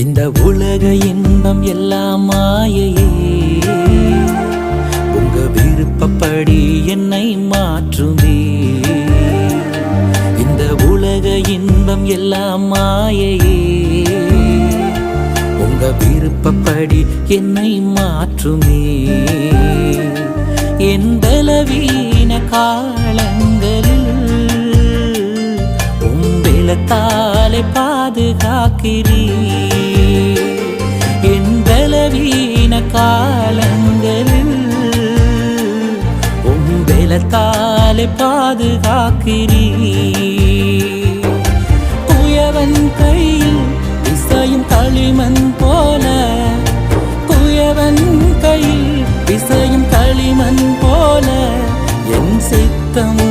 இந்த உலக இன்பம் எல்லாம் மாயையே, உங்க விருப்பப்படி என்னை மாற்றுமே. இந்த உலக இன்பம் எல்லாம் மாயையே, உங்க விருப்பப்படி என்னை மாற்றுமே. என் பலவீன காலங்களில் உம்பெலத்தாலே பாதுகாக்கிறீ. என் பலவீன காலங்களில் உம்பெலத்தாலே பாதுகாக்கிறீ. குயவன் கையில் இசையும் களிமண் போல, குயவன் கையில் இசையும் களிமண் போல என் சித்தம்